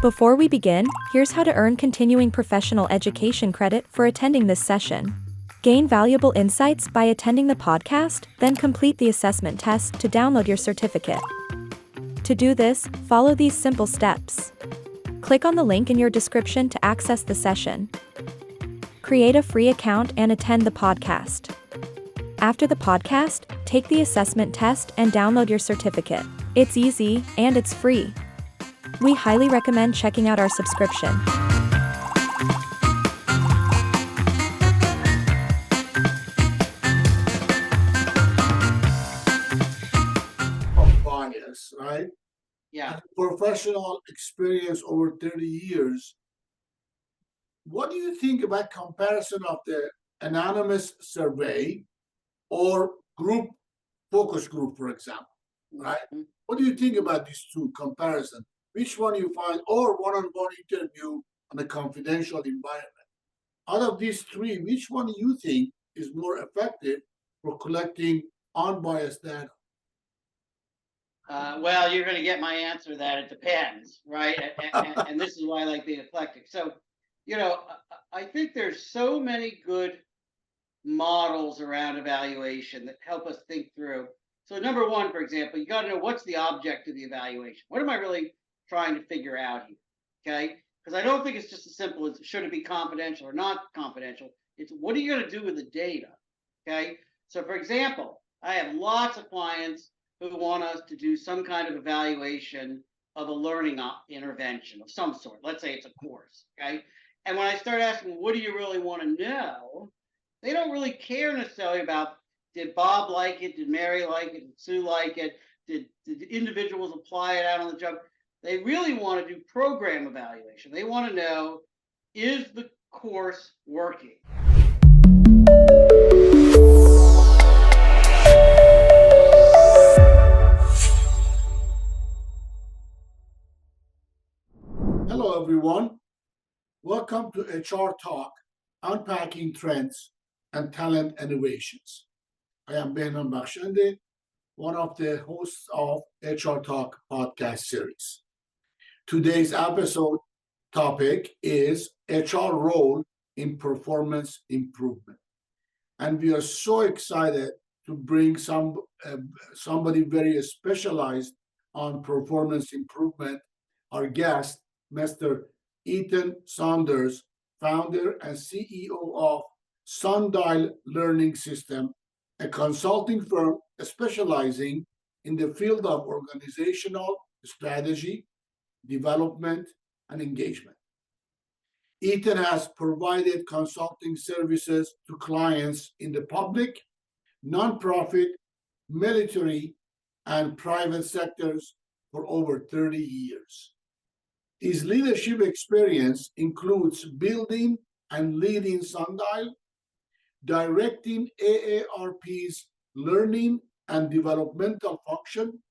Before we begin, here's how to earn continuing professional education credit for attending this session. Gain valuable insights by attending the podcast, then complete the assessment test to download your certificate. To do this, follow these simple steps. Click on the link in your description to access the session. Create a free account and attend the podcast. After the podcast, take the assessment test and download your certificate. It's easy, and it's free. We highly recommend checking out our subscription. Of bias, right? Yeah. And professional experience over 30 years. What do you think about comparison of the anonymous survey or group focus group, for example, right? Mhm. What do you think about these two comparison? Which one you find, or one-on-one interview on a confidential environment? Out of these three, which one you think is more effective for collecting unbiased data? Well, you're going to get my answer that it depends, right? And this is why I like being eclectic. So, I think there's so many good models around evaluation that help us think through. So, number one, for example, you got to know what's the object of the evaluation. What am I really trying to figure out here? Okay, because I don't think it's just as simple as should it be confidential or not confidential. It's what are you going to do with the data? Okay, so for example, I have lots of clients who want us to do some kind of evaluation of a learning intervention of some sort. Let's say it's a course, okay? And when I start asking, what do you really want to know? They don't really care necessarily about did Bob like it, did Mary like it, did Sue like it, did individuals apply it out on the job? They really want to do program evaluation. They want to know, is the course working? Hello, everyone. Welcome to HR Talk, Unpacking Trends and Talent Innovations. I am Behnam Bakshandeh, one of the hosts of HR Talk podcast series. Today's episode topic is HR role in performance improvement. And we are so excited to bring somebody very specialized on performance improvement, our guest, Mr. Ethan Saunders, founder and CEO of Sundial Learning System, a consulting firm specializing in the field of organizational strategy, development, and engagement. Ethan has provided consulting services to clients in the public, nonprofit, military, and private sectors for over 30 years. His leadership experience includes building and leading Sundial, directing AARP's learning and developmental function,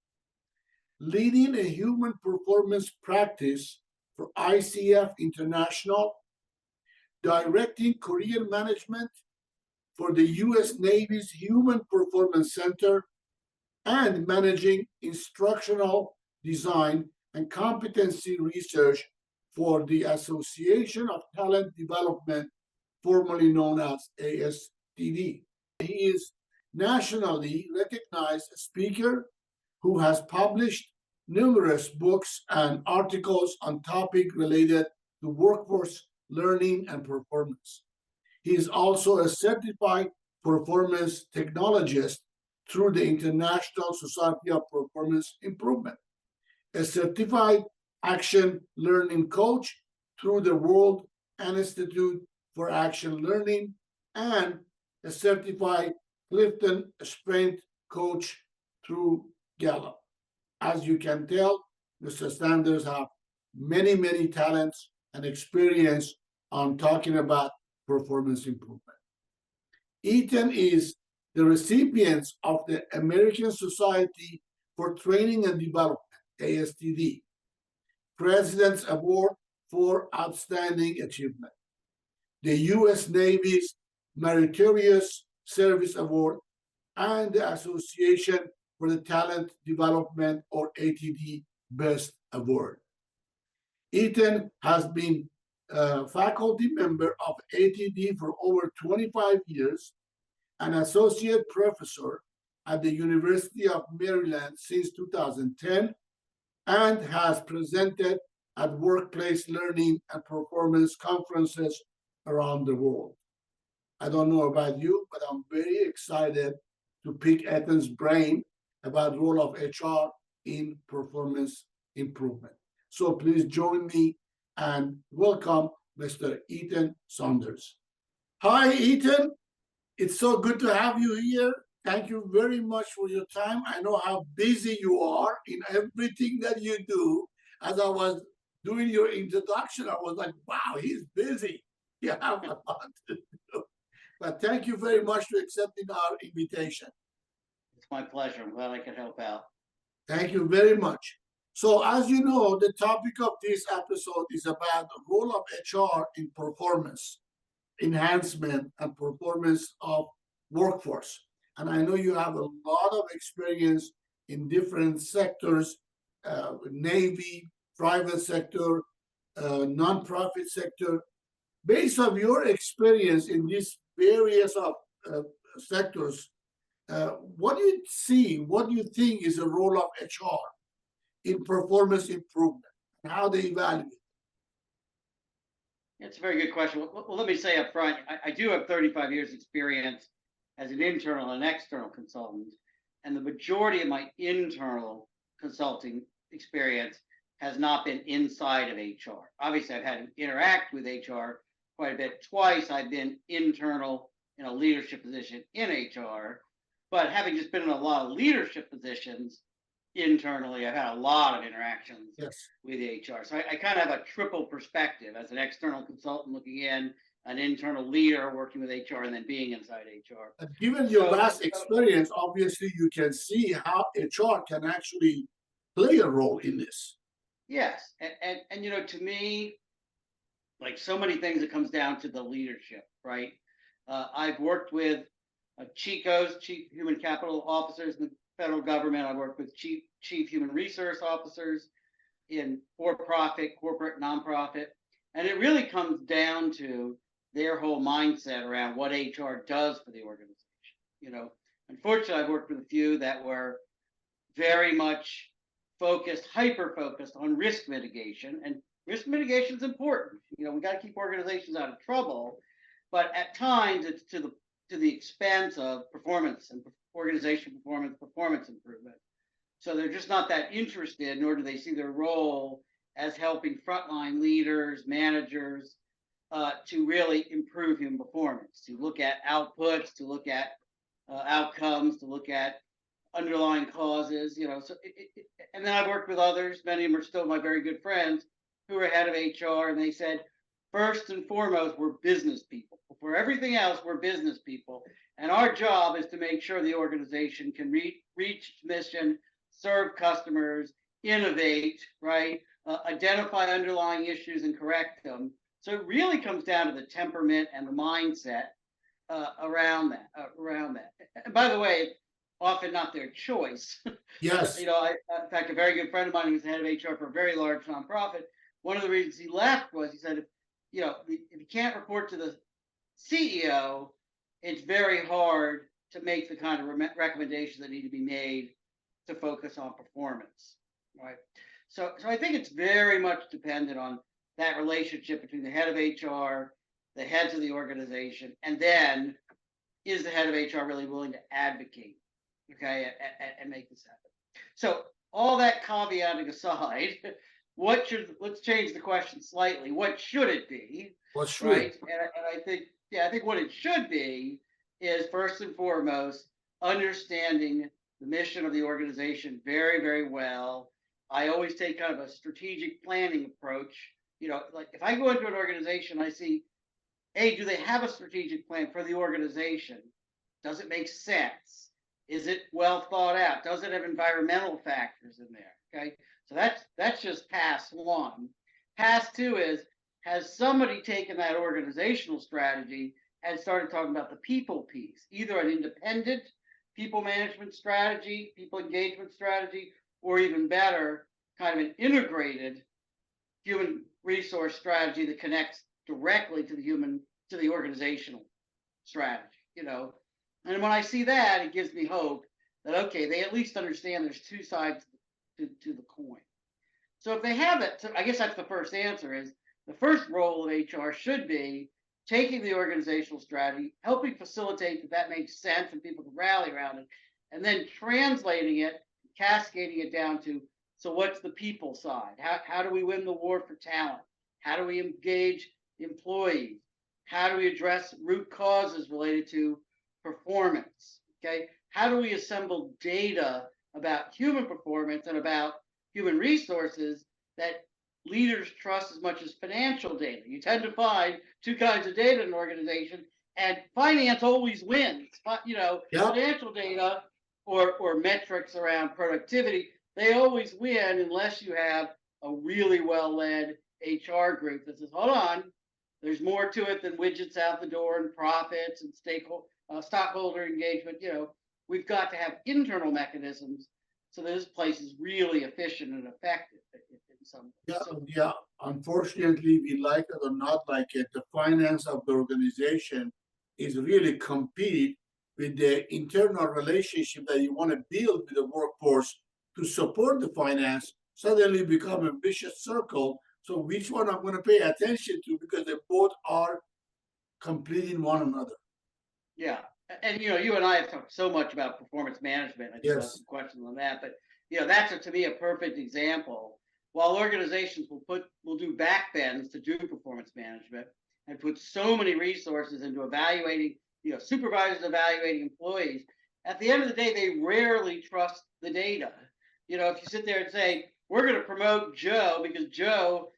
leading a human performance practice for ICF International, directing career management for the U.S. Navy's Human Performance Center, and managing instructional design and competency research for the Association of Talent Development, formerly known as ASTD. He is nationally recognized speaker who has published numerous books and articles on topics related to workforce learning and performance. He is also a certified performance technologist through the International Society of Performance Improvement, a certified action learning coach through the World Institute for Action Learning, and a certified Clifton Strength coach through Gallup. As you can tell, Mr. Sanders have many talents and experience on talking about performance improvement. Ethan is the recipient of the American Society for Training and Development, ASTD, President's Award for Outstanding Achievement, the U.S. Navy's Meritorious Service Award, and the Association for the Talent Development, or ATD, Best Award. Ethan has been a faculty member of ATD for over 25 years, an associate professor at the University of Maryland since 2010, and has presented at workplace learning and performance conferences around the world. I don't know about you, but I'm very excited to pick Ethan's brain about the role of HR in performance improvement. So please join me and welcome Mr. Ethan Saunders. Hi, Ethan. It's so good to have you here. Thank you very much for your time. I know how busy you are in everything that you do. As I was doing your introduction, I was like, wow, he's busy. You have a lot to do. But thank you very much for accepting our invitation. It's my pleasure. I'm glad I could help out. Thank you very much. So as you know, the topic of this episode is about the role of HR in performance enhancement and performance of workforce. And I know you have a lot of experience in different sectors, Navy, private sector, nonprofit sector. Based on your experience in these various sectors, what do you see, what do you think is the role of HR in performance improvement and how they evaluate? It's a very good question. Well, let me say up front, I do have 35 years experience as an internal and external consultant, and the majority of my internal consulting experience has not been inside of HR. Obviously, I've had to interact with HR quite a bit. Twice I've been internal in a leadership position in HR, but having just been in a lot of leadership positions internally, I've had a lot of interactions with HR. So I kind of have a triple perspective as an external consultant looking in, an internal leader working with HR, and then being inside HR. And given your vast experience, obviously you can see how HR can actually play a role in this. Yes, and you know, to me, like so many things, it comes down to the leadership, right? I've worked with CHICOs, Chief Human Capital Officers in the federal government. I work with chief human resource officers in for-profit, corporate, nonprofit, and it really comes down to their whole mindset around what HR does for the organization. You know, unfortunately, I've worked with a few that were very much focused, hyper-focused on risk mitigation, and risk mitigation is important. You know, we got to keep organizations out of trouble, but at times it's to the expense of performance and organization performance improvement. So they're just not that interested, nor do they see their role as helping frontline leaders, managers, to really improve human performance, to look at outputs, to look at outcomes, to look at underlying causes. You know, so and then I've worked with others. Many of them are still my very good friends who are head of HR, and they said, first and foremost, we're business people. Before everything else, we're business people. And our job is to make sure the organization can reach its mission, serve customers, innovate, right? Identify underlying issues and correct them. So it really comes down to the temperament and the mindset around that. And by the way, often not their choice. Yes. You know, in fact, a very good friend of mine who was the head of HR for a very large nonprofit, one of the reasons he left was he said, if you can't report to the CEO, it's very hard to make the kind of recommendations that need to be made to focus on performance, right? So I think it's very much dependent on that relationship between the head of HR, the heads of the organization, and then is the head of HR really willing to advocate, okay, and make this happen? So all that caveating aside, let's change the question slightly. What should it be? What should? Right? And I think what it should be is first and foremost understanding the mission of the organization very, very well. I always take kind of a strategic planning approach. You know, like if I go into an organization, I see, hey, do they have a strategic plan for the organization? Does it make sense? Is it well thought out? Does it have environmental factors in there? Okay, so that's just pass one. Pass two is, has somebody taken that organizational strategy and started talking about the people piece, either an independent people management strategy, people engagement strategy, or even better, kind of an integrated human resource strategy that connects directly to the organizational strategy, And when I see that, it gives me hope that, okay, they at least understand there's two sides to the coin. So if they have it, so I guess that's the first answer is the first role of HR should be taking the organizational strategy, helping facilitate that makes sense and people can rally around it, and then translating it, cascading it down to, so what's the people side? How do we win the war for talent? How do we engage employees? How do we address root causes related to performance? Okay. How do we assemble data about human performance and about human resources that leaders trust as much as financial data? You tend to find two kinds of data in an organization, and finance always wins. Financial data or metrics around productivity, they always win unless you have a really well-led HR group that says, hold on, there's more to it than widgets out the door and profits and stockholder engagement. We've got to have internal mechanisms so this place is really efficient and effective in some way. Yeah. Unfortunately, we like it or not like it, the finance of the organization is really compete with the internal relationship that you want to build with the workforce to support the finance. Suddenly become a vicious circle. So which one I'm going to pay attention to, because they both are completing one another. Yeah. And you and I have talked so much about performance management. I just have some questions on that, but that's to me a perfect example. While organizations will do backbends to do performance management and put so many resources into evaluating, supervisors evaluating employees, at the end of the day, they rarely trust the data. If you sit there and say, we're going to promote Joe because Joe,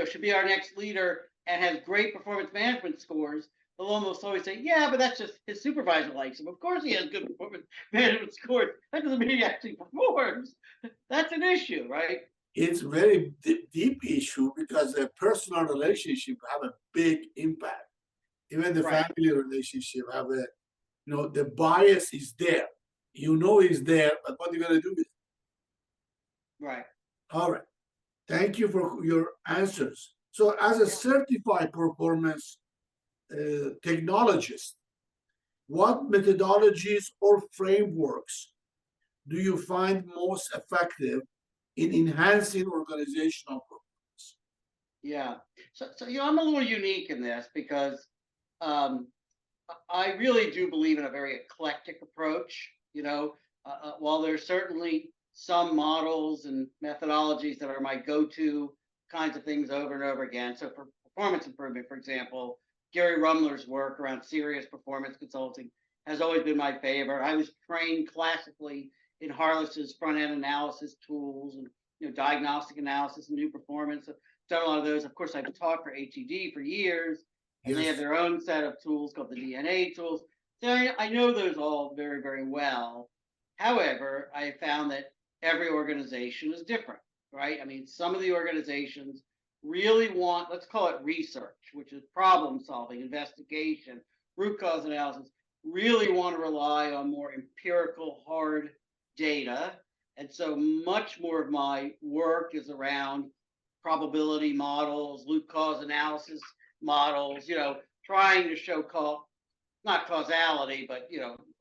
should be our next leader and has great performance management scores, they'll almost always say, yeah, but that's just his supervisor likes him. Of course he has good performance management scores. That doesn't mean he actually performs. That's an issue, right? It's a very deep issue because the personal relationship have a big impact. Even the family relationship have the bias is there. It's there, but what are you going to do with it? Right. All right. Thank you for your answers. So as a certified performance technologist, what methodologies or frameworks do you find most effective in enhancing organizational performance? Yeah. So I'm a little unique in this because I really do believe in a very eclectic approach. While there's certainly some models and methodologies that are my go-to kinds of things over and over again. So for performance improvement, for example, Gary Rumler's work around serious performance consulting has always been my favorite. I was trained classically in Harless's front-end analysis tools and diagnostic analysis and new performance. I've done a lot of those. Of course, I've taught for HED for years, and they have their own set of tools called the DNA tools. So I know those all very, very well. However, I have found that every organization is different, right? I mean, some of the organizations really want, let's call it research, which is problem solving, investigation, root cause analysis, really want to rely on more empirical, hard data. And so much more of my work is around probability models, root cause analysis models, trying to show not causality, but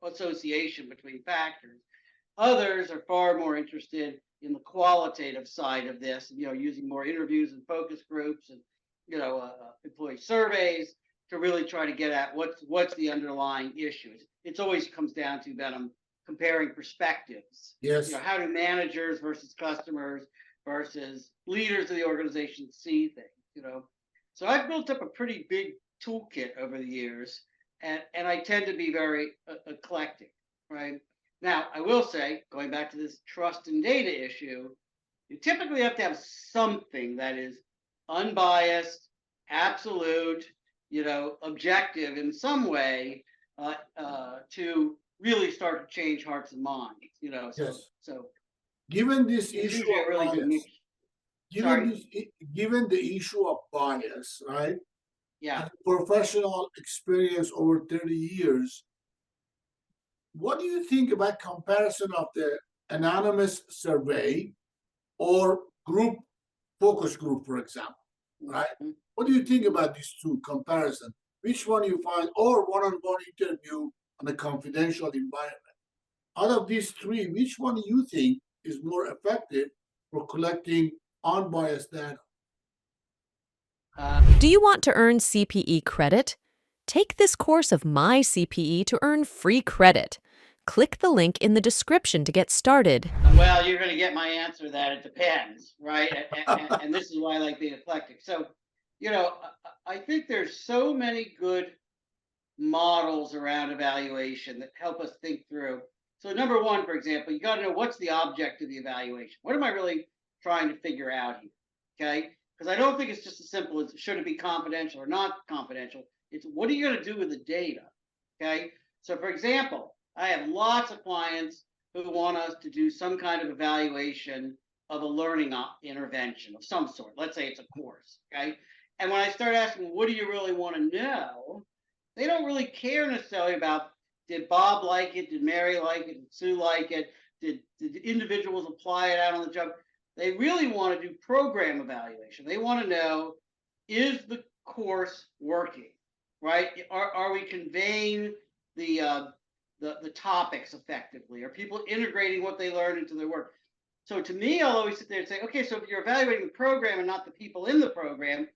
association between factors. Others are far more interested in the qualitative side of this, using more interviews and focus groups and employee surveys to really try to get at what's the underlying issues. It always comes down to, Behnam, comparing perspectives. Yes. How do managers versus customers versus leaders of the organization see things? So I've built up a pretty big toolkit over the years, and I tend to be very eclectic, right? Now, I will say, going back to this trust and data issue, you typically have to have something that is unbiased, absolute, objective in some way to really start to change hearts and minds. So given this issue of really bias, given the issue of bias, right? Yeah. Professional experience over 30 years. What do you think about comparison of the anonymous survey or group focus group, for example, right? Mhm. What do you think about these two comparison? Which one you find, or one-on-one interview on a confidential environment? Out of these three, which one do you think is more effective for collecting unbiased data? Do you want to earn CPE credit? Take this course of MyCPE to earn free credit. Click the link in the description to get started. Well, you're going to get my answer that it depends, right? And this is why I like being eclectic. So, I think there's so many good models around evaluation that help us think through. So, number one, for example, you got to know what's the object of the evaluation. What am I really trying to figure out here? Okay. Because I don't think it's just as simple as should it be confidential or not confidential. It's what are you going to do with the data? Okay. So, for example, I have lots of clients who want us to do some kind of evaluation of a learning intervention of some sort. Let's say it's a course. Okay. And when I start asking, what do you really want to know? They don't really care necessarily about did Bob like it, did Mary like it, did Sue like it, did individuals apply it out on the job. They really want to do program evaluation. They want to know, is the course working, right? Are we conveying the topics effectively? Are people integrating what they learn into their work? So to me, I'll always sit there and say, okay, so if you're evaluating the program and not the people in the program,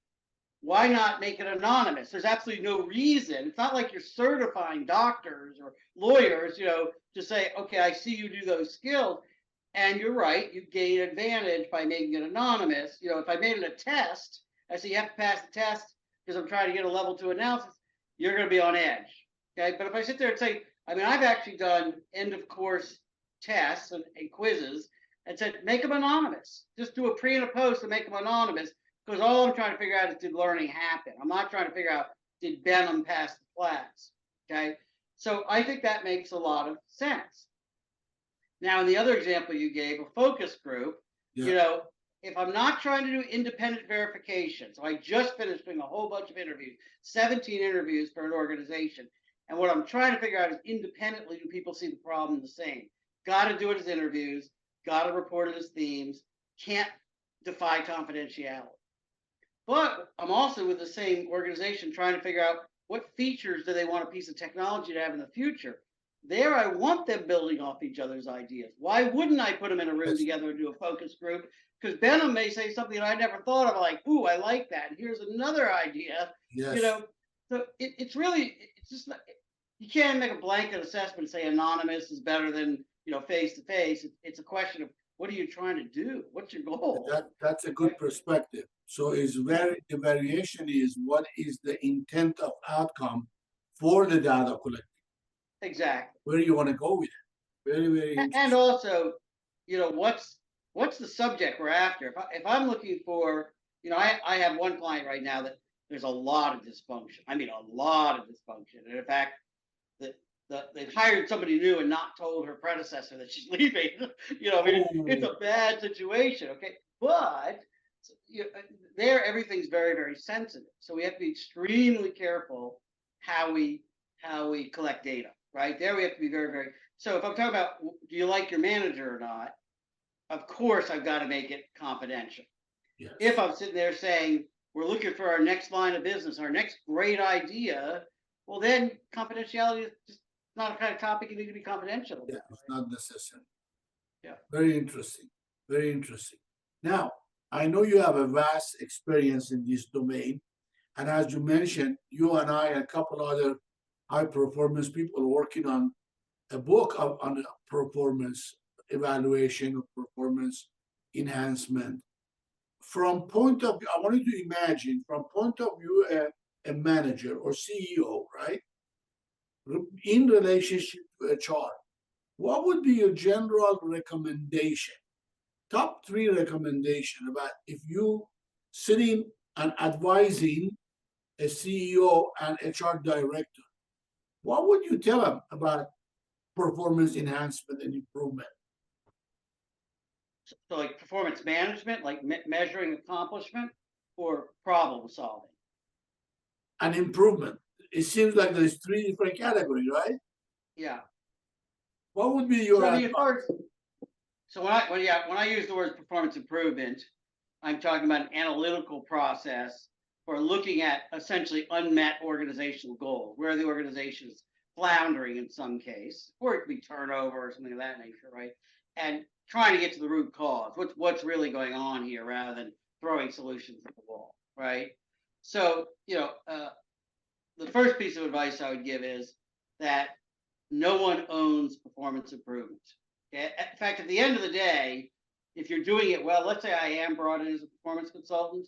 why not make it anonymous? There's absolutely no reason. It's not like you're certifying doctors or lawyers, to say, okay, I see you do those skills. And you're right, you gain advantage by making it anonymous. If I made it a test, I say you have to pass the test because I'm trying to get a level 2 analysis, you're going to be on edge. Okay. But if I sit there and say, I've actually done end of course tests and quizzes and said, make them anonymous. Just do a pre and a post and make them anonymous. Because all I'm trying to figure out is did learning happen? I'm not trying to figure out did Behnam pass the class. Okay. So I think that makes a lot of sense. Now, in the other example you gave, a focus group, if I'm not trying to do independent verification, so I just finished doing a whole bunch of interviews, 17 interviews for an organization. And what I'm trying to figure out is independently, do people see the problem the same? Got to do it as interviews, got to report it as themes, can't defy confidentiality. But I'm also with the same organization trying to figure out what features do they want a piece of technology to have in the future. There, I want them building off each other's ideas. Why wouldn't I put them in a room together and do a focus group? Because Behnam may say something that I never thought of, like, ooh, I like that. And here's another idea. Yes. So it's just not, you can't make a blanket assessment and say anonymous is better than, face to face. It's a question of what are you trying to do? What's your goal? That's a good perspective. So the variation is what is the intent of outcome for the data collecting. Exactly. Where do you want to go with it? Very, very interesting. And also, what's the subject we're after? If I'm looking for, I have one client right now that there's a lot of dysfunction. I mean, a lot of dysfunction. And in fact, they've hired somebody new and not told her predecessor that she's leaving. It's a bad situation. Okay. But there, everything's very, very sensitive. So we have to be extremely careful how we collect data, right? There we have to be very, very. So if I'm talking about, do you like your manager or not? Of course, I've got to make it confidential. Yes. If I'm sitting there saying, we're looking for our next line of business, our next great idea, well, then confidentiality is just not a kind of topic you need to be confidential. Yeah, it's not necessary. Yeah. Very interesting. Very interesting. Now, I know you have a vast experience in this domain. And as you mentioned, you and I and a couple other high performance people working on a book on performance evaluation or performance enhancement. From point of view, I want you to imagine from point of view a manager or CEO, right? In relationship to HR, what would be your general recommendation? Top 3 recommendation about if you sitting and advising a CEO and HR director, what would you tell them about performance enhancement and improvement? So like performance management, like measuring accomplishment, or problem solving? And improvement. It seems like there's 3 different categories, right? Yeah. What would be your So when I use the word performance improvement, I'm talking about an analytical process for looking at essentially unmet organizational goals, where the organization is floundering in some case, or it could be turnover or something of that nature, right? And trying to get to the root cause, what's really going on here, rather than throwing solutions at the wall, right? So, the first piece of advice I would give is that no one owns performance improvement. Okay? In fact, at the end of the day, if you're doing it well, let's say I am brought in as a performance consultant,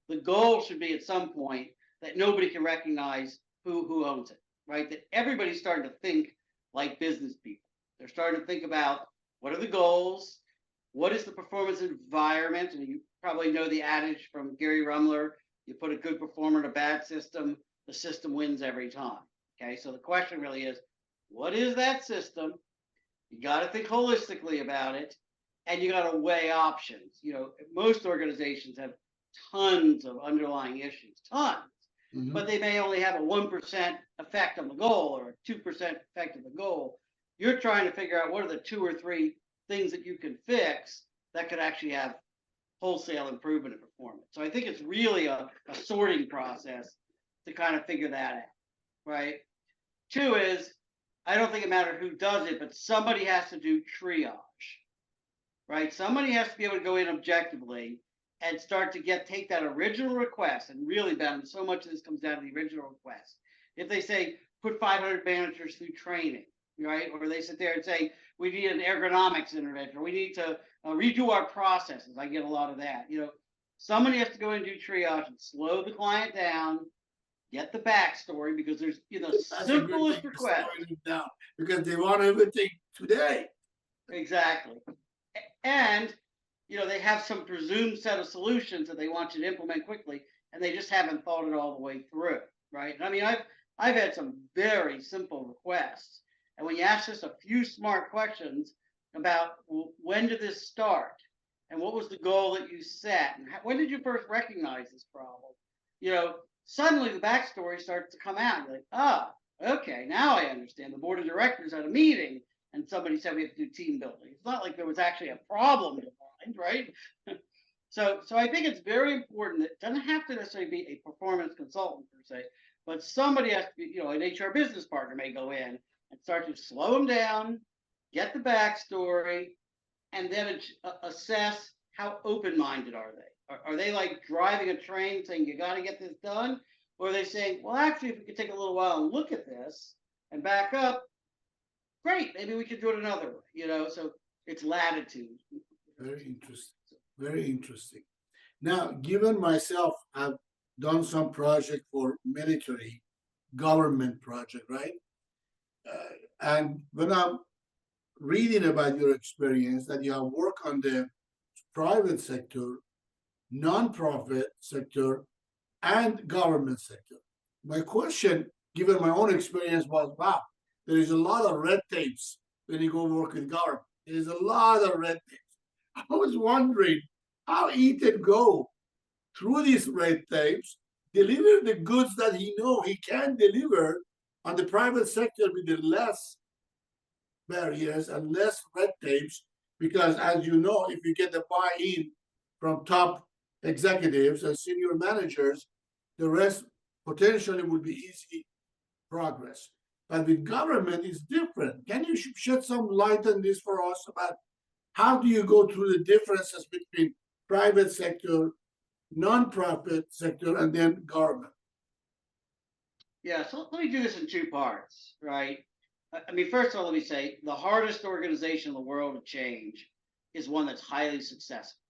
the goal should be at some point that nobody can recognize who owns it, right? That everybody's starting to think like business people. They're starting to think about what are the goals, what is the performance environment, and you probably know the adage from Gary Rumler: you put a good performer in a bad system, the system wins every time. Okay, so the question really is, what is that system? You got to think holistically about it, and you got to weigh options. Most organizations have tons of underlying issues, tons, but they may only have a 1% effect on the goal or a 2% effect on the goal. You're trying to figure out what are the 2 or 3 things that you can fix that could actually have wholesale improvement in performance. So I think it's really a sorting process to kind of figure that out, right? 2 is, I don't think it matters who does it, but somebody has to do triage, right? Somebody has to be able to go in objectively and start to take that original request. And really, Ben, so much of this comes down to the original request. If they say, put 500 managers through training, right? Or they sit there and say, we need an ergonomics intervention, or we need to redo our processes. I get a lot of that. Somebody has to go in and do triage and slow the client down, get the backstory, because there's simplest request. Down because they want everything today. Exactly. And they have some presumed set of solutions that they want you to implement quickly, and they just haven't thought it all the way through, right? And I mean, I've had some very simple requests, and when you ask just a few smart questions about, well, when did this start, and what was the goal that you set, and when did you first recognize this problem, suddenly the backstory starts to come out. You're like, okay, now I understand. The board of directors had a meeting and somebody said we have to do team building. It's not like there was actually a problem defined, right? So I think it's very important that it doesn't have to necessarily be a performance consultant per se, but somebody has to be, an HR business partner may go in and start to slow them down, get the backstory, and then assess how open-minded are they. Are they like driving a train saying, you got to get this done? Or are they saying, well, actually, if we could take a little while and look at this and back up, great, maybe we could do it another way, so it's latitude. Very interesting. Very interesting. Now, given myself, I've done some project for military government project, right? And when I'm reading about your experience, that you have worked on the private sector, nonprofit sector, and government sector. My question, given my own experience, was, wow, there is a lot of red tapes when you go work with government. There's a lot of red tapes. I was wondering how Ethan go through these red tapes, deliver the goods that he know he can deliver on the private sector with the less barriers and less red tapes, because as you know, if you get the buy-in from top executives and senior managers, the rest potentially would be easy progress. But with government, it's different. Can you shed some light on this for us about how do you go through the differences between private sector, nonprofit sector, and then government? Yeah, so let me do this in 2 parts, right? I mean, first of all, let me say the hardest organization in the world to change is one that's highly successful,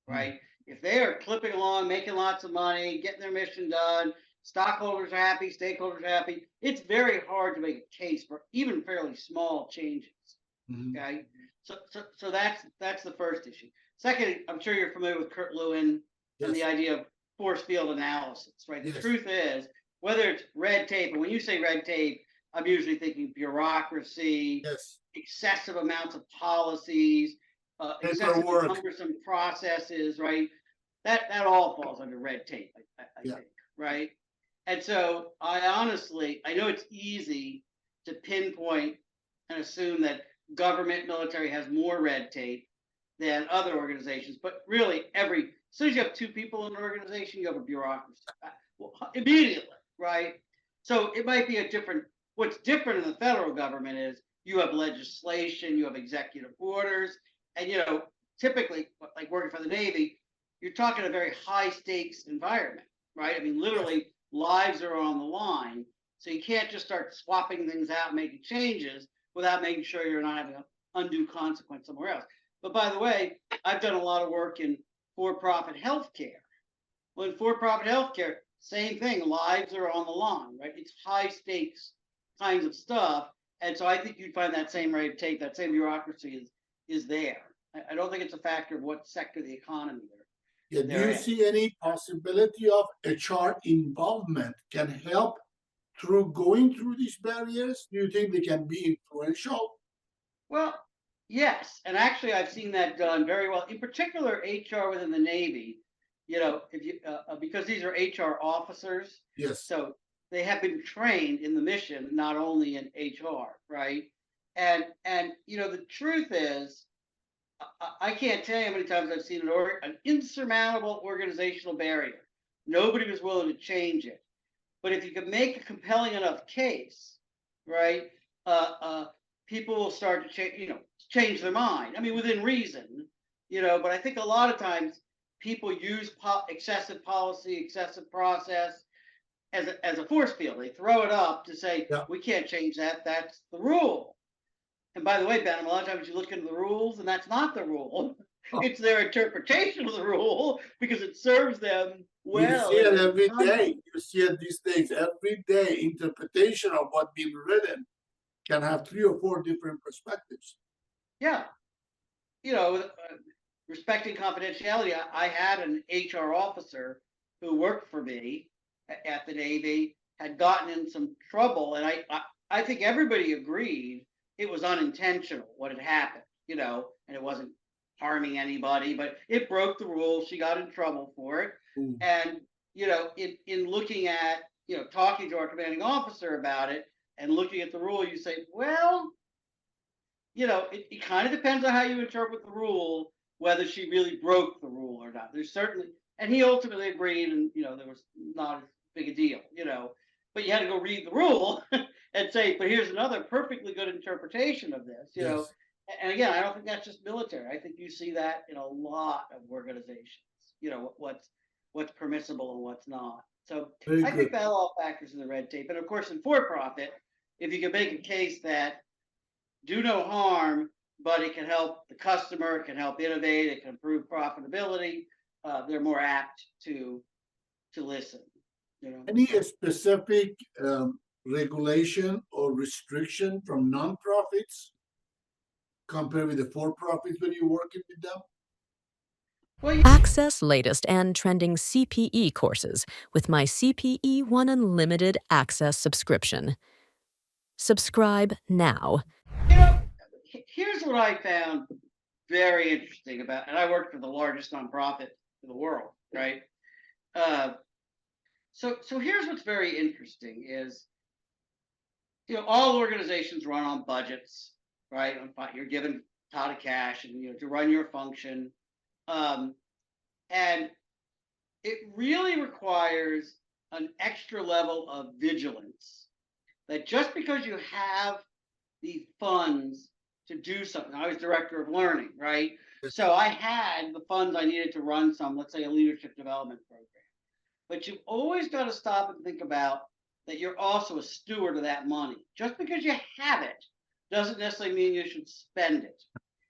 right? If they are clipping along, making lots of money, getting their mission done, stockholders are happy, stakeholders are happy, it's very hard to make a case for even fairly small changes. Okay, so that's the first issue. Second, I'm sure you're familiar with Kurt Lewin and the idea of force field analysis, right? The truth is, whether it's red tape, and when you say red tape, I'm usually thinking bureaucracy, excessive amounts of policies, excessive cumbersome processes, right? That all falls under red tape, I think, right? And so I know it's easy to pinpoint and assume that government, military has more red tape, than other organizations. But really, as soon as you have two people in an organization, you have a bureaucracy immediately, right? So it might be what's different in the federal government is you have legislation, you have executive orders, and typically, like working for the Navy, you're talking a very high stakes environment, right? I mean, literally, lives are on the line. So you can't just start swapping things out, making changes without making sure you're not having an undue consequence somewhere else. But by the way, I've done a lot of work in for-profit healthcare. Well, in for-profit healthcare, same thing. Lives are on the line, right? It's high stakes kinds of stuff, and so I think you'd find that same red tape, that same bureaucracy is there. I don't think it's a factor of what sector of the economy Yeah, do you see any possibility of HR involvement can help through going through these barriers? Do you think they can be influential? Well, yes, and actually, I've seen that done very well. In particular, HR within the Navy. If you because these are HR officers, Yes. so they have been trained in the mission, not only in HR, right? And the truth is, I can't tell you how many times I've seen an insurmountable organizational barrier. Nobody was willing to change it. But if you can make a compelling enough case, right, people will start to change their mind. I mean, within reason, But I think a lot of times people use excessive policy, excessive process as a force field. They throw it up to say, we can't change that. That's the rule. And by the way, Behnam, a lot of times you look into the rules, and that's not the rule. It's their interpretation of the rule because it serves them well. You see it every day. You see it these days. Every day, interpretation of what's being written can have 3 or 4 different perspectives. Yeah. Respecting confidentiality, I had an HR officer who worked for me at the Navy, had gotten in some trouble, and I think everybody agreed it was unintentional what had happened, and it wasn't harming anybody, but it broke the rules. She got in trouble for it. And, in looking at, talking to our commanding officer about it and looking at the rule, you say, well, it kind of depends on how you interpret the rule, whether she really broke the rule or not. There's certainly, and he ultimately agreed, and, there was not as big a deal, but you had to go read the rule and say, but here's another perfectly good interpretation of this, Yes. And again, I don't think that's just military. I think you see that in a lot of organizations, what's permissible and what's not. So I think that all factors in the red tape. And of course, in for-profit, if you can make a case that do no harm, but it can help the customer, it can help innovate, it can improve profitability, they're more apt to listen. Any specific regulation or restriction from nonprofits compared with the for-profits when you're working with them? Access latest and trending CPE courses with my CPE One Unlimited Access subscription. Subscribe now. Here's what I found very interesting about, and I work for the largest nonprofit in the world, right? So here's what's very interesting is, all organizations run on budgets, right? You're given a pot of cash and to run your function. And it really requires an extra level of vigilance that just because you have these funds to do something, I was director of learning, right? So I had the funds I needed to run let's say a leadership development program. But you've always got to stop and think about that you're also a steward of that money. Just because you have it doesn't necessarily mean you should spend it.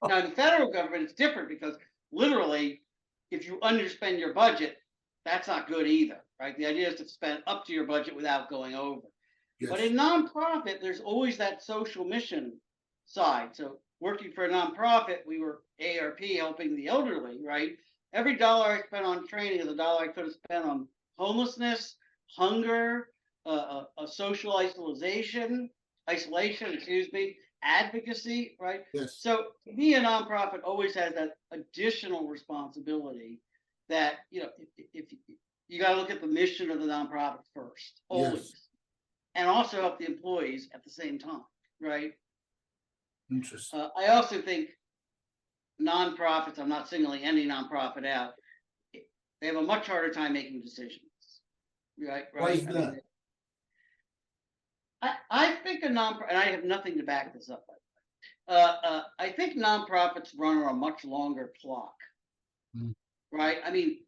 Now, in the federal government, it's different because literally, if you underspend your budget, that's not good either, right? The idea is to spend up to your budget without going over. Yes. But in nonprofit, there's always that social mission side. So working for a nonprofit, we were ARP helping the elderly, right? Every dollar I spent on training is a dollar I could have spent on homelessness, hunger, social isolation, advocacy, right? Yes. So to me, a nonprofit always has that additional responsibility that, if you got to look at the mission of the nonprofit first, always, yes. And also help the employees at the same time, right? Interesting. I also think nonprofits, I'm not singling any nonprofit out, they have a much harder time making decisions. Right, Why right. is that? I think a nonprofit, and I have nothing to back this up. I think nonprofits run on a much longer clock. Mm. Right. I mean,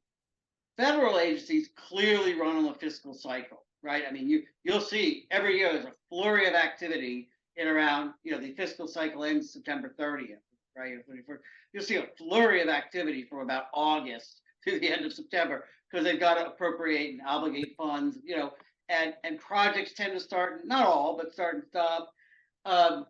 federal agencies clearly run on the fiscal cycle. Right. I mean, you'll see every year there's a flurry of activity in around, the fiscal cycle ends September 30th. Right. You'll see a flurry of activity from about August to the end of September because they've got to appropriate and obligate funds. And projects tend to start, not all, but start and stop. Um,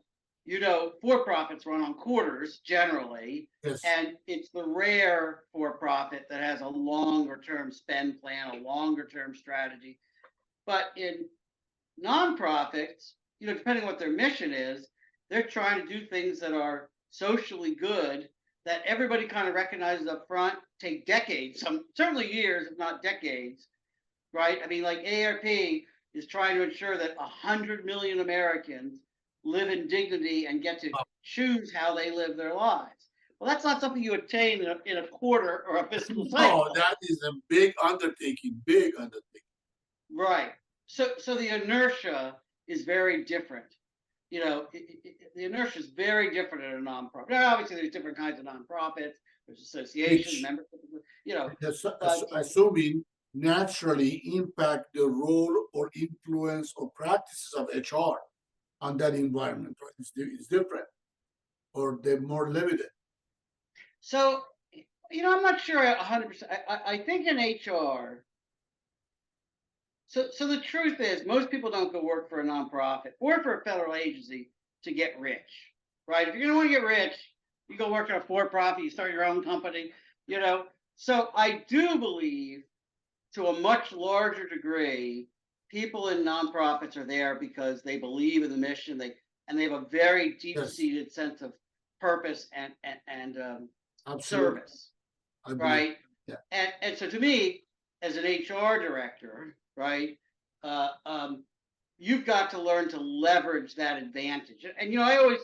for-profits run on quarters generally, Yes. and it's the rare for-profit that has a longer-term spend plan, a longer-term strategy. But in nonprofits, depending on what their mission is, they're trying to do things that are socially good that everybody kind of recognizes up front, take decades, certainly years, if not decades, right? I mean, like AARP is trying to ensure that 100 million Americans live in dignity and get to choose how they live their lives. Well, that's not something you attain in a quarter or a fiscal cycle. No, that is a big undertaking, big undertaking. Right. So the inertia is very different. The inertia is very different in a nonprofit. Now, obviously, there's different kinds of nonprofits. There's associations, membership. Assuming naturally impact the role or influence or practices of HR on that environment, right? It's different, or they're more limited. So, I'm not sure 100%. I think in HR. So the truth is, most people don't go work for a nonprofit or for a federal agency to get rich, right? If you're going to want to get rich, you go work at a for-profit, you start your own company, So I do believe, to a much larger degree, people in nonprofits are there because they believe in the mission. They have a very deep-seated sense of purpose and service, right? Yeah. And so to me, as an HR director, right, you've got to learn to leverage that advantage. And I always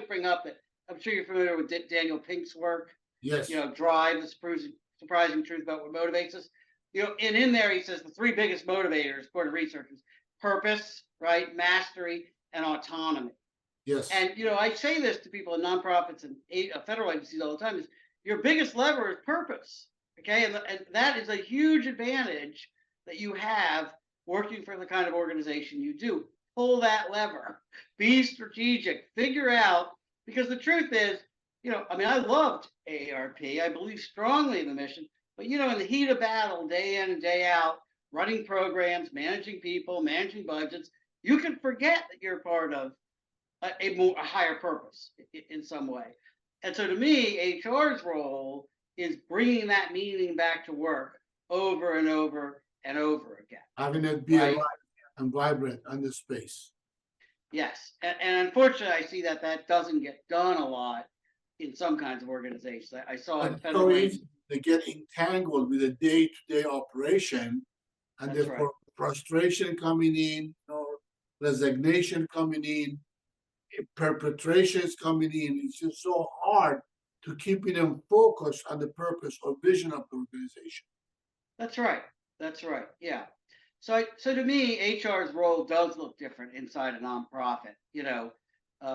bring up that I'm sure you're familiar with Daniel Pink's work. Yes. Drive, the surprising truth about what motivates us. And in there he says the three biggest motivators, according to researchers: purpose, right, mastery, and autonomy. Yes. And I say this to people in nonprofits and federal agencies all the time: is your biggest lever is purpose. Okay, and that is a huge advantage that you have working for the kind of organization you do. Pull that lever, be strategic, figure out, because the truth is, I loved AARP. I believe strongly in the mission, but in the heat of battle, day in and day out, running programs, managing people, managing budgets, you can forget that you're part of a higher purpose in some way. And so to me, HR's role is bringing that meaning back to work over and over and over again. Having it be alive and vibrant in the space. Yes. And unfortunately, I see that doesn't get done a lot in some kinds of organizations. I saw it. So they get entangled with the day-to-day operation, and therefore frustration coming in, resignation coming in, perpetrations coming in. It's just so hard to keeping them focused on the purpose or vision of the organization. That's right. Yeah. So to me, HR's role does look different inside a nonprofit,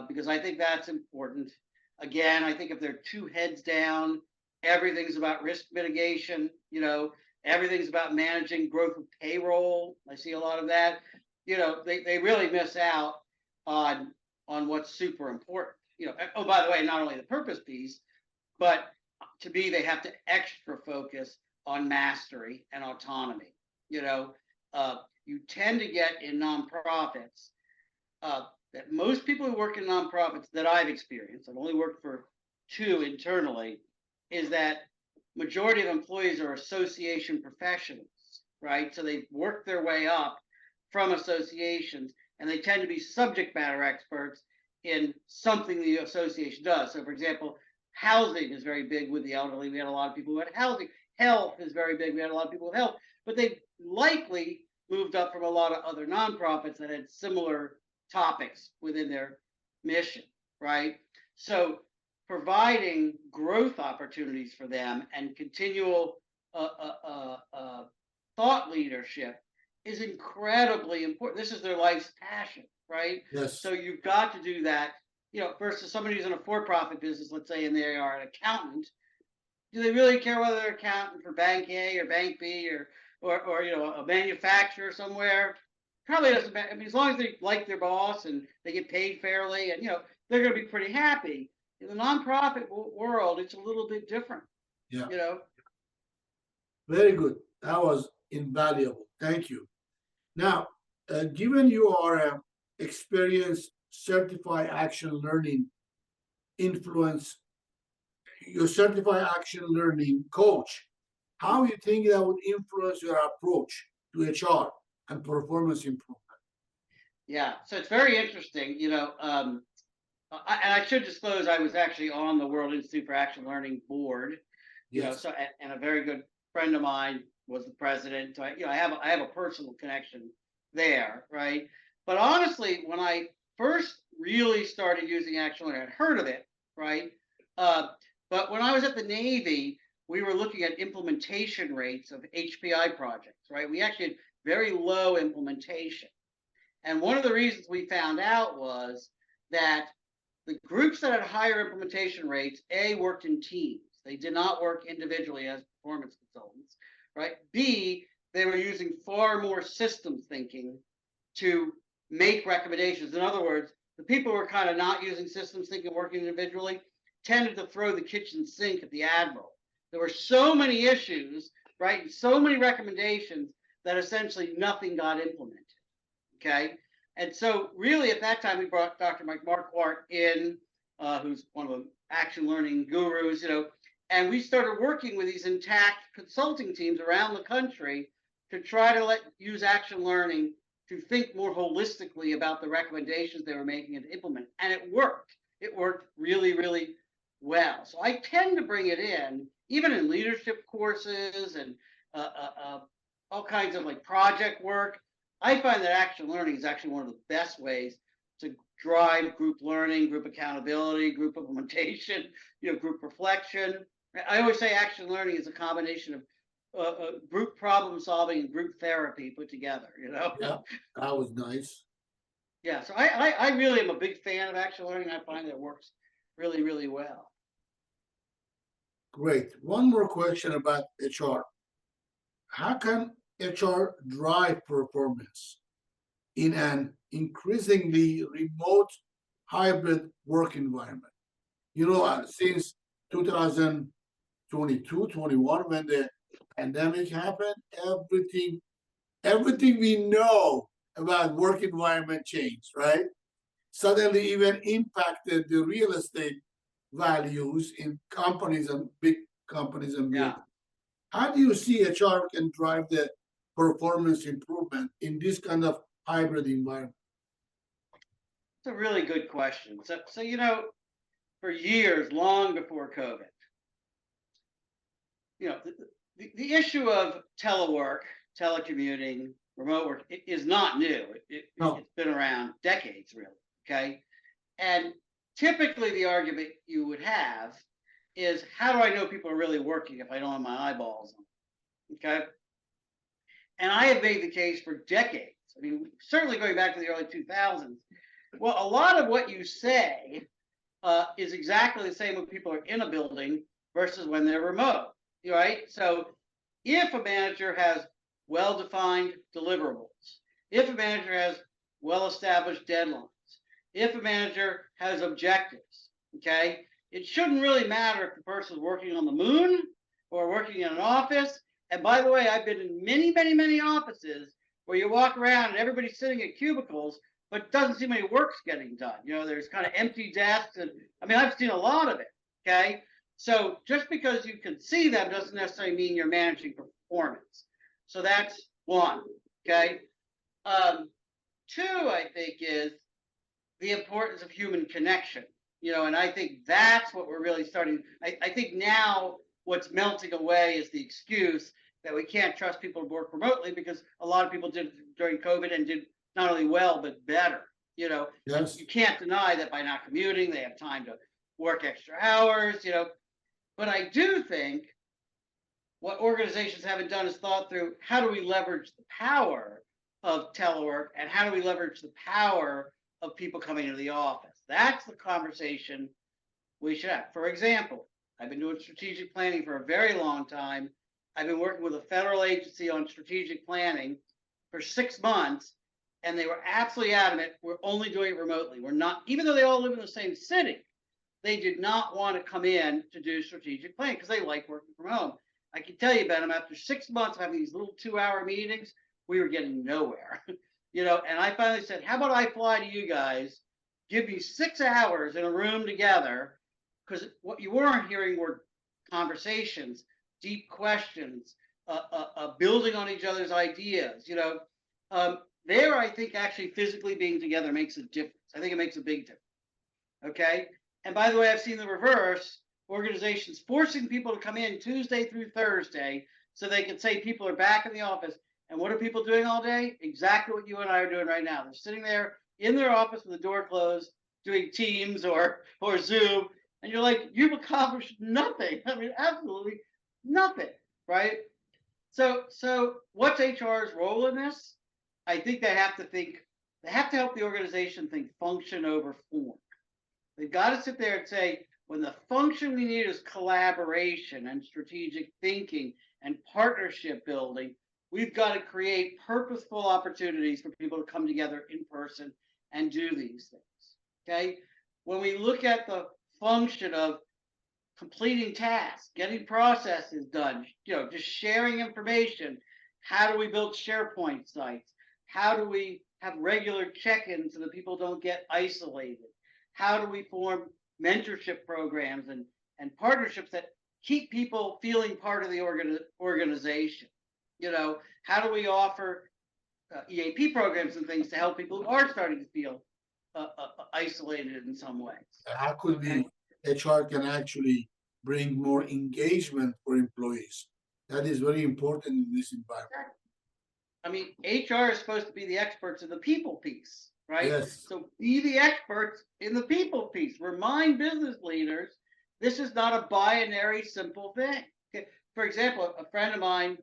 because I think that's important. Again, I think if they're two heads down, everything's about risk mitigation, everything's about managing growth of payroll. I see a lot of that. They really miss out on what's super important. Oh, by the way, not only the purpose piece, but to me, they have to extra focus on mastery and autonomy. You tend to get in nonprofits that most people who work in nonprofits that I've experienced, I've only worked for 2 internally, is that majority of employees are association professionals, right? So they work their way up from associations, and they tend to be subject matter experts in something the association does. So, for example, housing is very big with the elderly. We had a lot of people who had housing. Health is very big. We had a lot of people with health, but they likely moved up from a lot of other nonprofits that had similar topics within their mission, right? So providing growth opportunities for them and continual thought leadership is incredibly important. This is their life's passion, right? Yes. So you've got to do that, versus somebody who's in a for-profit business, let's say, and they are an accountant. Do they really care whether they're accountant for Bank A or Bank B or a manufacturer somewhere? Probably doesn't matter. I mean, as long as they like their boss and they get paid fairly, and they're going to be pretty happy. In the nonprofit world, it's a little bit different. Yeah. Very good. That was invaluable. Thank you. Now, given you are an experienced certified action learning influence, you're certified action learning coach, how you think that would influence your approach to HR and performance improvement? Yeah, so it's very interesting. And I should disclose I was actually on the World Institute for Action Learning board. Yes. And a very good friend of mine was the president. So I have a personal connection there, right? But honestly, when I first really started using action learning, I'd heard of it, right? But when I was at the Navy, we were looking at implementation rates of HPI projects, right? We actually had very low implementation. And one of the reasons we found out was that the groups that had higher implementation rates, A, worked in teams. They did not work individually as performance consultants, right? B, they were using far more systems thinking to make recommendations. In other words, the people who were kind of not using systems thinking, working individually, tended to throw the kitchen sink at the admiral. There were so many issues, right, and so many recommendations that essentially nothing got implemented. Okay, and so really at that time we brought Dr. Mike Marquardt in, who's one of the action learning gurus, and we started working with these intact consulting teams around the country to try to use action learning to think more holistically about the recommendations they were making and implement. And it worked. It worked really, really well. So I tend to bring it in, even in leadership courses and all kinds of like project work. I find that action learning is actually one of the best ways to drive group learning, group accountability, group implementation, group reflection. I always say action learning is a combination of group problem solving and group therapy put together. Yeah, that was nice. Yeah, so I really am a big fan of action learning. I find that it works really, really well. Great. One more question about HR. How can HR drive performance in an increasingly remote hybrid work environment? Since 2022, 21, when the pandemic happened, everything we know about work environment changed, right? Suddenly even impacted the real estate values in companies and big companies and yeah. How do you see HR can drive the performance improvement in this kind of hybrid environment? It's a really good question. So for years, long before COVID, the issue of telework, telecommuting, remote work is not new. It's been around decades, really. Okay, and typically the argument you would have is, how do I know people are really working if I don't have my eyeballs on them? Okay, and I have made the case for decades. I mean, certainly going back to the early 2000s. Well, a lot of what you say is exactly the same when people are in a building versus when they're remote, right? So if a manager has well-defined deliverables, if a manager has well-established deadlines, if a manager has objectives, okay, it shouldn't really matter if the person is working on the moon or working in an office. And by the way, I've been in many, many, many offices where you walk around and everybody's sitting at cubicles, but it doesn't seem any work's getting done. There's kind of empty desks. And I mean, I've seen a lot of it, okay? So just because you can see them doesn't necessarily mean you're managing performance. So that's one, okay? Two, I think, is the importance of human connection, and I think that's what we're really starting. I think now what's melting away is the excuse that we can't trust people to work remotely, because a lot of people did during COVID and did not only well, but better. Yes. You can't deny that by not commuting, they have time to work extra hours, but I do think what organizations haven't done is thought through how do we leverage the power of telework and how do we leverage the power of people coming into the office. That's the conversation we should have. For example, I've been doing strategic planning for a very long time. I've been working with a federal agency on strategic planning for 6 months, and they were absolutely adamant, we're only doing it remotely. We're not, even though they all live in the same city, they did not want to come in to do strategic planning because they like working from home. I can tell you, Behnam, after 6 months of having these little 2-hour meetings, we were getting nowhere. And I finally said, how about I fly to you guys, give you 6 hours in a room together, because what you weren't hearing were conversations, deep questions, building on each other's ideas. There, I think actually physically being together makes a difference. I think it makes a big difference. Okay. And by the way, I've seen the reverse, organizations forcing people to come in Tuesday through Thursday so they can say people are back in the office. And what are people doing all day? Exactly what you and I are doing right now. They're sitting there in their office with the door closed, doing Teams or Zoom. And you're like, you've accomplished nothing. I mean, absolutely nothing, right? So what's HR's role in this? I think they have to help the organization think function over form. They've got to sit there and say, when the function we need is collaboration and strategic thinking and partnership building, we've got to create purposeful opportunities for people to come together in person and do these things. Okay. When we look at the function of completing tasks, getting processes done, just sharing information, how do we build SharePoint sites? How do we have regular check-ins so that people don't get isolated? How do we form mentorship programs and partnerships that keep people feeling part of the organization? How do we offer EAP programs and things to help people who are starting to feel isolated in some ways? How could be HR can actually bring more engagement for employees? That is very important in this environment. I mean, HR is supposed to be the experts in the people piece, right? Yes. So be the experts in the people piece. Remind business leaders this is not a binary, simple thing. Okay. For example, a friend of mine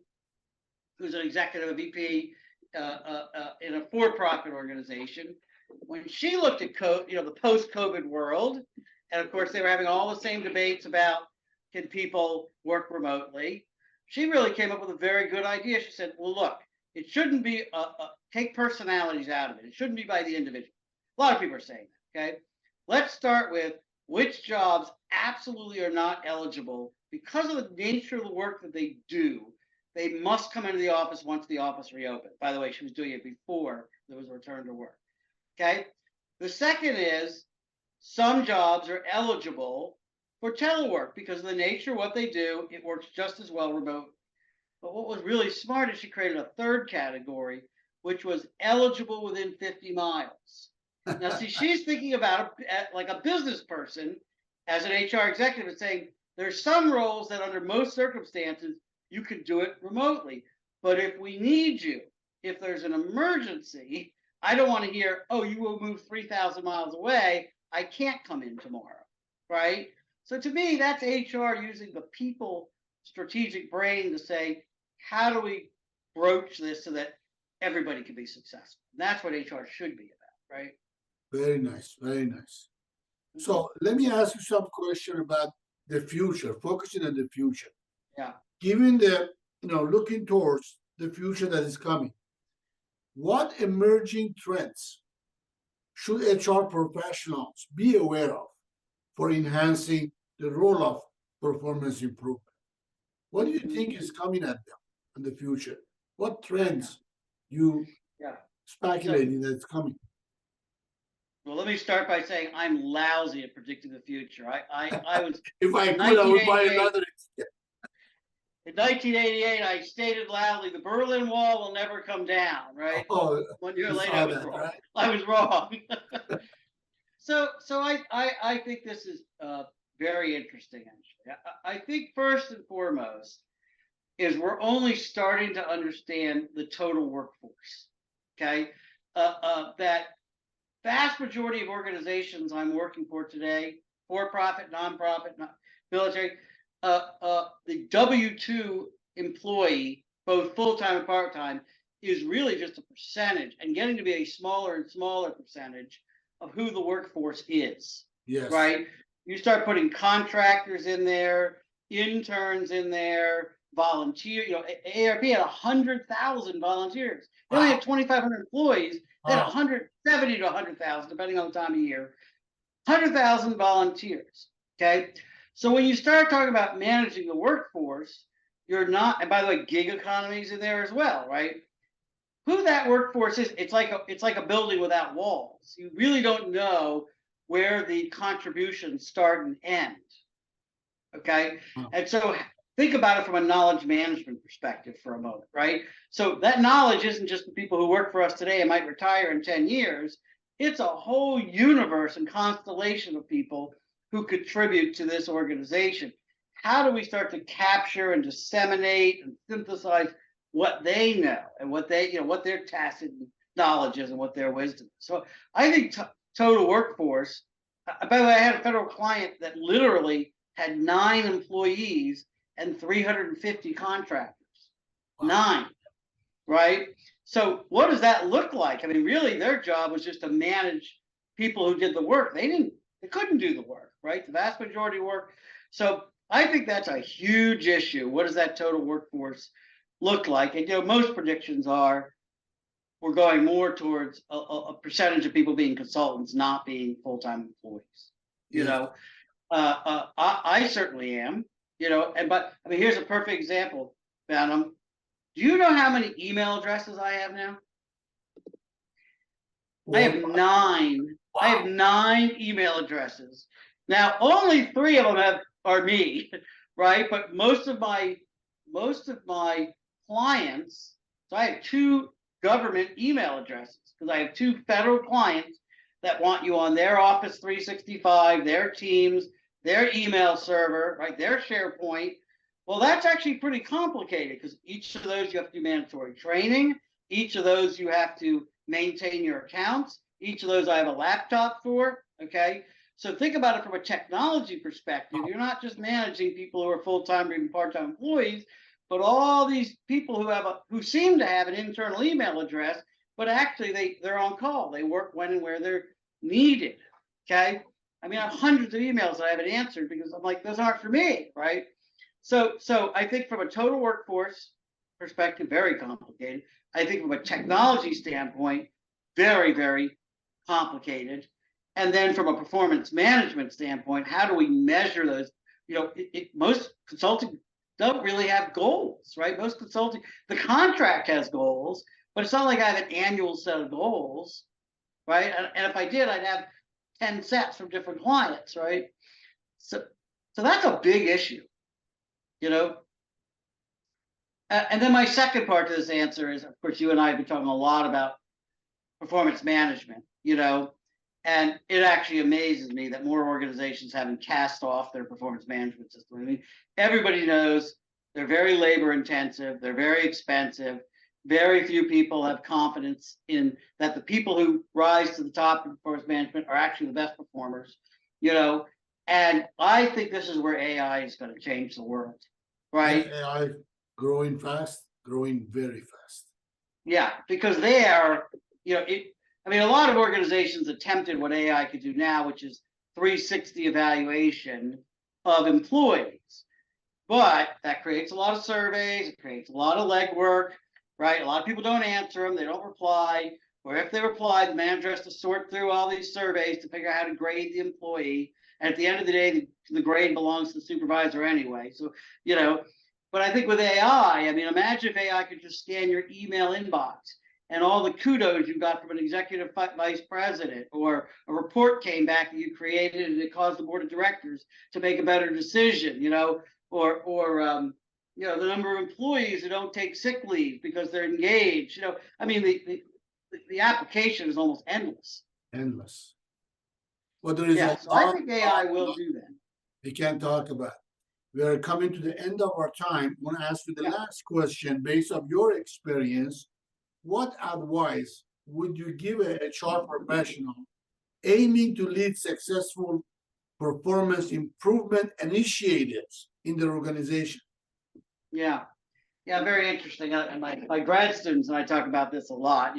who's an executive VP in a for-profit organization, when she looked at the post-COVID world, and of course they were having all the same debates about can people work remotely, she really came up with a very good idea. She said, well, look, it shouldn't be take personalities out of it. It shouldn't be by the individual. A lot of people are saying that. Okay, let's start with which jobs absolutely are not eligible because of the nature of the work that they do. They must come into the office once the office reopened. By the way, she was doing it before there was a return to work. Okay. The second is some jobs are eligible for telework because of the nature of what they do. It works just as well remote. But what was really smart is she created a third category, which was eligible within 50 miles. Now, see, she's thinking about it like a business person as an HR executive and saying there's some roles that under most circumstances, you can do it remotely. But if we need you, if there's an emergency, I don't want to hear, oh, you will move 3,000 miles away. I can't come in tomorrow, right? So to me, that's HR using the people strategic brain to say, how do we broach this so that everybody can be successful? And that's what HR should be about, right? Very nice, very nice. So let me ask you some question about the future, focusing on the future. Yeah. Given the, looking towards the future that is coming, what emerging trends should HR professionals be aware of for enhancing the role of performance improvement? What do you think is coming at them in the future? What trends you speculating that's coming? Well, let me start by saying I'm lousy at predicting the future. I was if I could, I would buy another. In 1988, I stated loudly, the Berlin Wall will never come down, right? Oh, 1 year later, I was wrong. Right? I was wrong. So I think this is very interesting, actually. I think first and foremost is we're only starting to understand the total workforce, okay? That vast majority of organizations I'm working for today for-profit, nonprofit, military, the W-2 employee, both full-time and part-time, is really just a percentage and getting to be a smaller and smaller percentage of who the workforce is. Yes. Right? You start putting contractors in there, interns in there, volunteer. AARP had 100,000 volunteers. They only had 2,500 employees. They had 170 to 100,000, depending on the time of year. 100,000 volunteers. Okay. So when you start talking about managing the workforce, you're not, and by the way, gig economies in there as well, right? Who that workforce is, it's like a building without walls. You really don't know where the contributions start and end. Okay. And so think about it from a knowledge management perspective for a moment, right? So that knowledge isn't just the people who work for us today and might retire in 10 years. It's a whole universe and constellation of people who contribute to this organization. How do we start to capture and disseminate and synthesize what they know and what they, what their tacit knowledge is and what their wisdom is? So I think total workforce, by the way, I had a federal client that literally had 9 employees and 350 contractors. Wow. 9, right? So what does that look like? I mean, really, their job was just to manage people who did the work. They couldn't do the work, right? The vast majority of work. So I think that's a huge issue. What does that total workforce look like? And most predictions are we're going more towards a percentage of people being consultants, not being full-time employees. I certainly am. But I mean, here's a perfect example, Behnam. Do you know how many email addresses I have now? I have 9. Wow. I have 9 email addresses. Now, only 3 of them are me, right? But most of my clients, so I have 2 government email addresses because I have 2 federal clients that want you on their Office 365, their Teams, their email server, right? Their SharePoint. Well, that's actually pretty complicated because each of those you have to do mandatory training. Each of those you have to maintain your accounts. Each of those I have a laptop for. Okay. So think about it from a technology perspective. You're not just managing people who are full-time or even part-time employees, but all these people who seem to have an internal email address, but actually they're on call. They work when and where they're needed. Okay. I mean, I have hundreds of emails that I haven't answered because I'm like, those aren't for me, right? So I think from a total workforce perspective, very complicated. I think from a technology standpoint, very, very complicated. And then from a performance management standpoint, how do we measure those? Most consulting don't really have goals, right? Most consulting, the contract has goals, but it's not like I have an annual set of goals, right? And if I did, I'd have 10 sets from different clients, right? So that's a big issue, And then my second part to this answer is, of course, you and I have been talking a lot about performance management, and it actually amazes me that more organizations haven't cast off their performance management system. I mean, everybody knows they're very labor intensive, they're very expensive. Very few people have confidence in that the people who rise to the top of performance management are actually the best performers, and I think this is where AI is going to change the world, right? AI growing fast, growing very fast. Yeah, because they are, I mean, a lot of organizations attempted what AI could do now, which is 360 evaluation of employees. But that creates a lot of surveys, it creates a lot of legwork, right? A lot of people don't answer them, they don't reply. Or if they reply, the manager has to sort through all these surveys to figure out how to grade the employee. And at the end of the day, the grade belongs to the supervisor anyway. So, but I think with AI, I mean, imagine if AI could just scan your email inbox and all the kudos you got from an executive vice president, or a report came back that you created and it caused the board of directors to make a better decision, or the number of employees who don't take sick leave because they're engaged. I mean, the application is almost endless. Endless. Well, there is so I think AI will do that. We can't talk about. We are coming to the end of our time. I want to ask you the last question. Based on your experience, what advice would you give a HR professional aiming to lead successful performance improvement initiatives in their organization. Yeah. Yeah, very interesting. And my grad students and I talk about this a lot.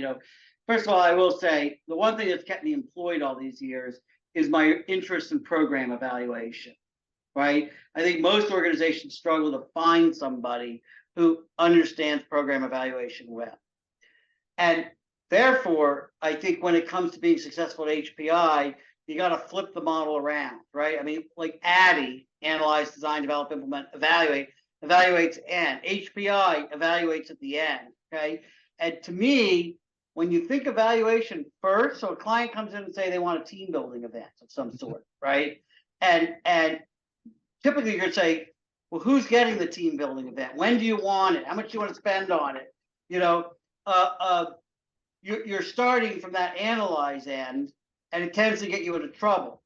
First of all, I will say the one thing that's kept me employed all these years is my interest in program evaluation, right? I think most organizations struggle to find somebody who understands program evaluation well. And therefore, I think when it comes to being successful at HPI, you got to flip the model around, right? I mean, like ADDIE, analyze, design, develop, implement, evaluate, evaluates and HPI evaluates at the end, okay? And to me, when you think evaluation first, so a client comes in and say they want a team building event of some sort, right? And typically you're gonna say, well, who's getting the team building event? When do you want it? How much do you want to spend on it? You're starting from that analyze end, and it tends to get you into trouble.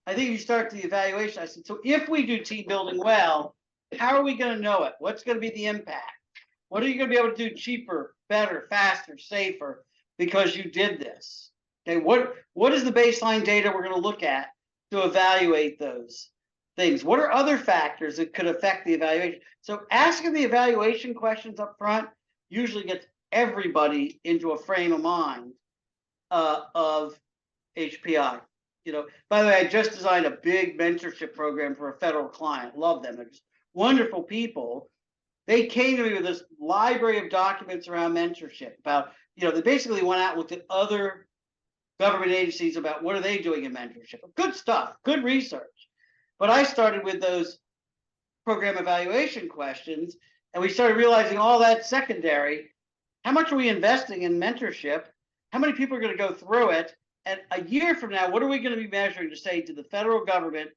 I think if you start the evaluation, I said, so if we do team building well, how are we going to know it? What's going to be the impact? What are you going to be able to do cheaper, better, faster, safer because you did this? Okay, what is the baseline data we're going to look at to evaluate those things? What are other factors that could affect the evaluation? So asking the evaluation questions up front usually gets everybody into a frame of mind of HPI. By the way, I just designed a big mentorship program for a federal client. Love them. They're just wonderful people. They came to me with this library of documents around mentorship about, they basically went out and looked at other government agencies about what are they doing in mentorship. Good stuff, good research. But I started with those program evaluation questions, and we started realizing all that secondary. How much are we investing in mentorship? How many people are going to go through it? And a year from now, what are we going to be measuring to say, did the federal government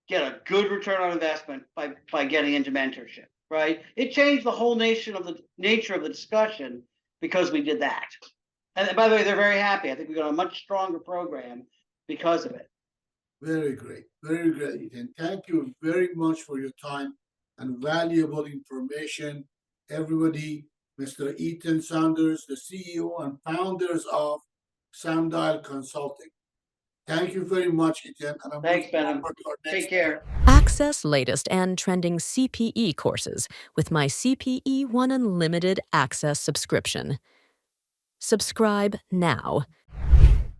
get a good return on investment by getting into mentorship, right? It changed the whole nature of the discussion because we did that. And by the way, they're very happy. I think we got a much stronger program because of it. Very great, Ethan. Thank you very much for your time and valuable information. Everybody, Mr. Ethan Sanders, the CEO and founders of Samdial Consulting. Thank you very much, Ethan. And Thanks, Behnam. Take care. Access latest and trending CPE courses with my CPE One Unlimited Access subscription. Subscribe now.